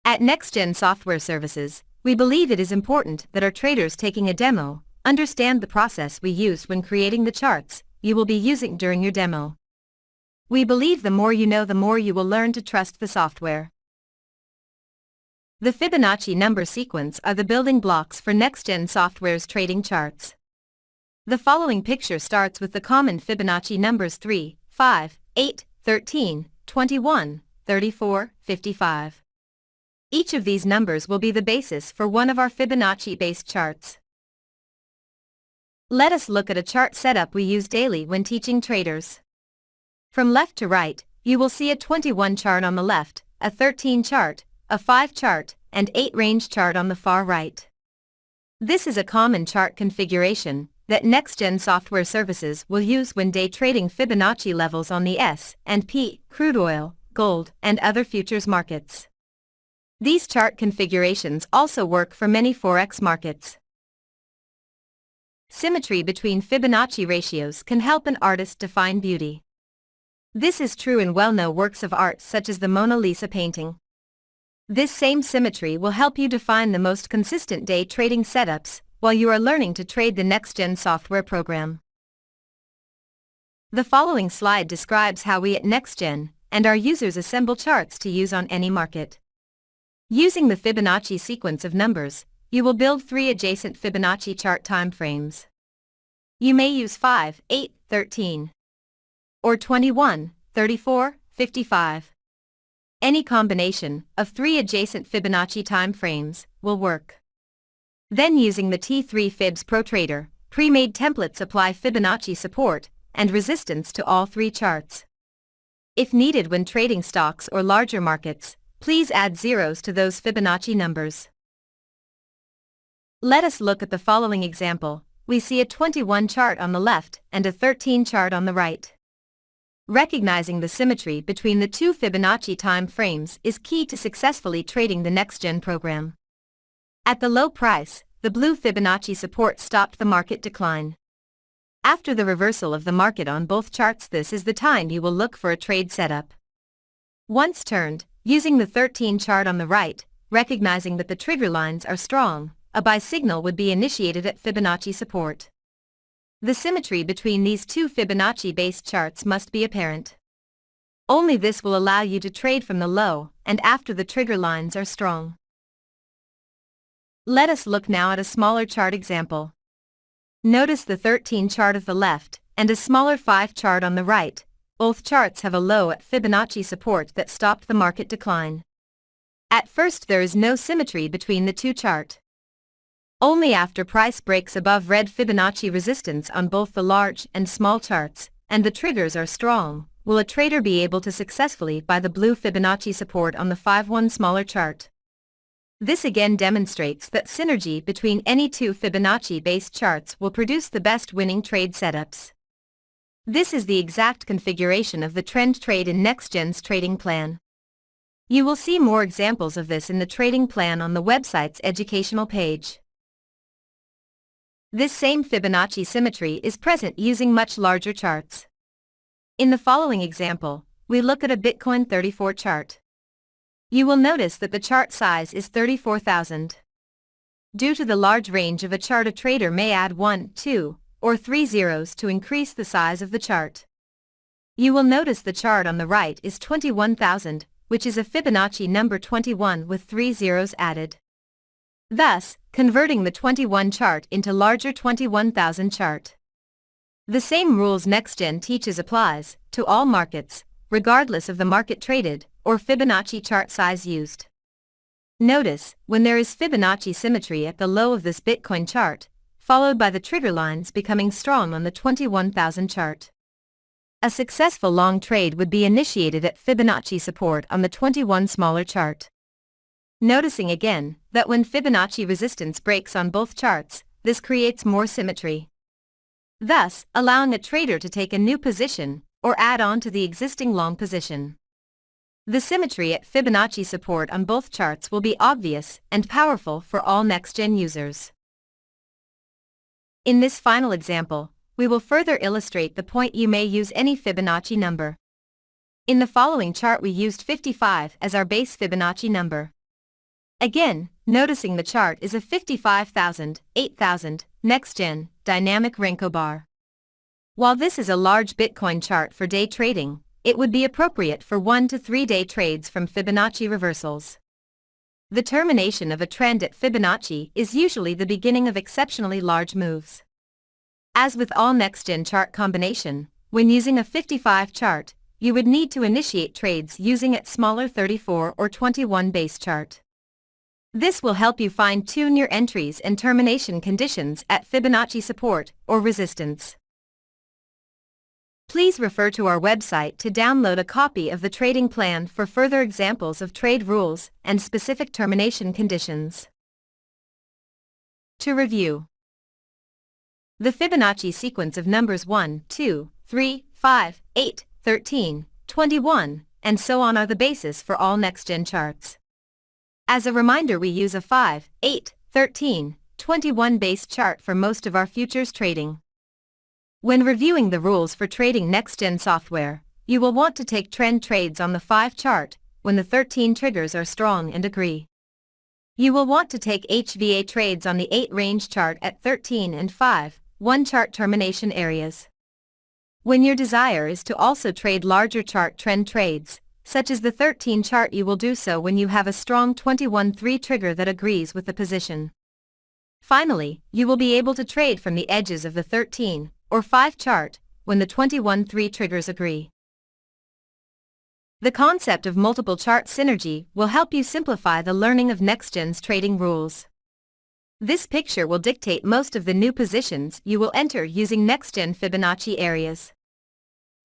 At Nexgen Software Services, we believe it is important that our traders taking a demo understand the process we used when creating the charts you will be using during your demo. We believe the more you know, the more you will learn to trust the software. The Fibonacci number sequence are the building blocks for Nexgen Software's trading charts. The following picture starts with the common Fibonacci numbers 3, 5, 8, 13, 21, 34, 55. Each of these numbers will be the basis for one of our Fibonacci-based charts. Let us look at a chart setup we use daily when teaching traders. From left to right, you will see a 21 chart on the left, a 13 chart, a 5 chart, and 8 range chart on the far right. This is a common chart configuration that Nexgen Software Services will use when day trading Fibonacci levels on the S&P, crude oil, gold, and other futures markets. These chart configurations also work for many forex markets. Symmetry between Fibonacci ratios can help an artist define beauty. This is true in well-known works of art such as the Mona Lisa painting. This same symmetry will help you define the most consistent day trading setups while you are learning to trade the Nexgen software program. The following slide describes how we at Nexgen and our users assemble charts to use on any market. Using the Fibonacci sequence of numbers, you will build 3 adjacent Fibonacci chart timeframes. You may use 5, 8, 13, or 21, 34, 55. Any combination of 3 adjacent Fibonacci timeframes will work. Then using the T3 Fibs ProTrader, pre-made templates apply Fibonacci support and resistance to all 3 charts. If needed when trading stocks or larger markets, please add zeros to those Fibonacci numbers. Let us look at the following example. We see a 21 chart on the left and a 13 chart on the right. Recognizing the symmetry between the 2 Fibonacci time frames is key to successfully trading the Nexgen program. At the low price, the blue Fibonacci support stopped the market decline. After the reversal of the market on both charts, this is the time you will look for a trade setup. Once turned, using the 13 chart on the right, recognizing that the trigger lines are strong, a buy signal would be initiated at Fibonacci support. The symmetry between these 2 Fibonacci-based charts must be apparent. Only this will allow you to trade from the low and after the trigger lines are strong. Let us look now at a smaller chart example. Notice the 13 chart of the left and a smaller 5 chart on the right. Both charts have a low at Fibonacci support that stopped the market decline. At first there is no symmetry between the 2 charts. Only after price breaks above red Fibonacci resistance on both the large and small charts, and the triggers are strong, will a trader be able to successfully buy the blue Fibonacci support on the 5-1 smaller chart. This again demonstrates that synergy between any 2 Fibonacci-based charts will produce the best winning trade setups. This is the exact configuration of the trend trade in Nexgen's trading plan. You will see more examples of this in the trading plan on the website's educational page. This same Fibonacci symmetry is present using much larger charts. In the following example, we look at a Bitcoin 34 chart. You will notice that the chart size is 34,000. Due to the large range of a chart, a trader may add 1, 2, or 3 zeros to increase the size of the chart. You will notice the chart on the right is 21,000, which is a Fibonacci number 21 with 3 zeros added. Thus, converting the 21 chart into larger 21,000 chart. The same rules Nexgen teaches applies to all markets, regardless of the market traded or Fibonacci chart size used. Notice, when there is Fibonacci symmetry at the low of this Bitcoin chart, followed by the trigger lines becoming strong on the 21,000 chart. A successful long trade would be initiated at Fibonacci support on the 21 smaller chart. Noticing again that when Fibonacci resistance breaks on both charts, this creates more symmetry, thus allowing a trader to take a new position or add on to the existing long position. The symmetry at Fibonacci support on both charts will be obvious and powerful for all Nexgen users. In this final example, we will further illustrate the point you may use any Fibonacci number. In the following chart we used 55 as our base Fibonacci number. Again, noticing the chart is a 55,000, 8,000, Nexgen, dynamic Renko bar. While this is a large Bitcoin chart for day trading, it would be appropriate for 1 to 3 day trades from Fibonacci reversals. The termination of a trend at Fibonacci is usually the beginning of exceptionally large moves. As with all Nexgen chart combination, when using a 55 chart, you would need to initiate trades using its smaller 34 or 21 base chart. This will help you fine-tune your entries and termination conditions at Fibonacci support or resistance. Please refer to our website to download a copy of the trading plan for further examples of trade rules and specific termination conditions. To review, the Fibonacci sequence of numbers 1, 2, 3, 5, 8, 13, 21, and so on are the basis for all Nexgen charts. As a reminder, we use a 5, 8, 13, 21 base chart for most of our futures trading. When reviewing the rules for trading Nexgen software, you will want to take trend trades on the 5 chart when the 13 triggers are strong and agree. You will want to take HVA trades on the 8 range chart at 13 and 5, 1 chart termination areas. When your desire is to also trade larger chart trend trades, such as the 13 chart, you will do so when you have a strong 21-3 trigger that agrees with the position. Finally, you will be able to trade from the edges of the 13 or 5 chart when the 21-3 triggers agree. The concept of multiple chart synergy will help you simplify the learning of Nexgen's trading rules. This picture will dictate most of the new positions you will enter using Nexgen Fibonacci areas.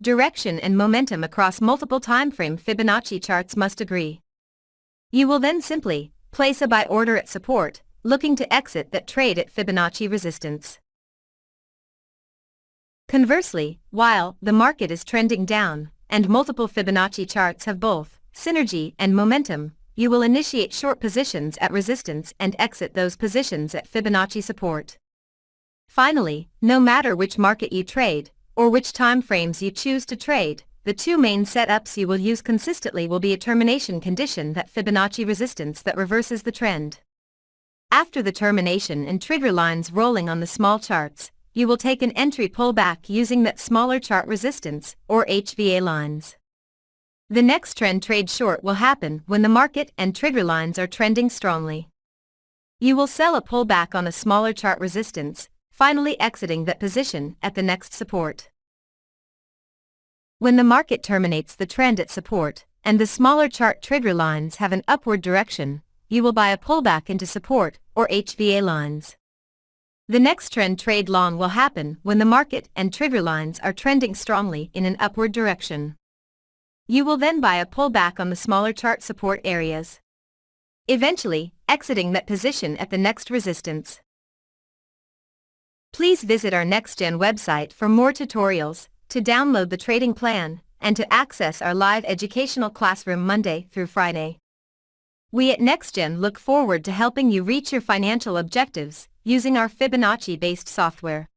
Direction and momentum across multiple timeframe Fibonacci charts must agree. You will then simply place a buy order at support, looking to exit that trade at Fibonacci resistance. Conversely, while the market is trending down and multiple Fibonacci charts have both synergy and momentum, you will initiate short positions at resistance and exit those positions at Fibonacci support. Finally, no matter which market you trade, or which time frames you choose to trade, the two main setups you will use consistently will be a termination condition that Fibonacci resistance that reverses the trend. After the termination and trigger lines rolling on the small charts, you will take an entry pullback using that smaller chart resistance or HVA lines. The next trend trade short will happen when the market and trigger lines are trending strongly. You will sell a pullback on a smaller chart resistance, finally exiting that position at the next support. When the market terminates the trend at support, and the smaller chart trigger lines have an upward direction, you will buy a pullback into support or HVA lines. The next trend trade long will happen when the market and trigger lines are trending strongly in an upward direction. You will then buy a pullback on the smaller chart support areas, eventually exiting that position at the next resistance. Please visit our Nexgen website for more tutorials, to download the trading plan, and to access our live educational classroom Monday through Friday. We at Nexgen look forward to helping you reach your financial objectives using our Fibonacci-based software.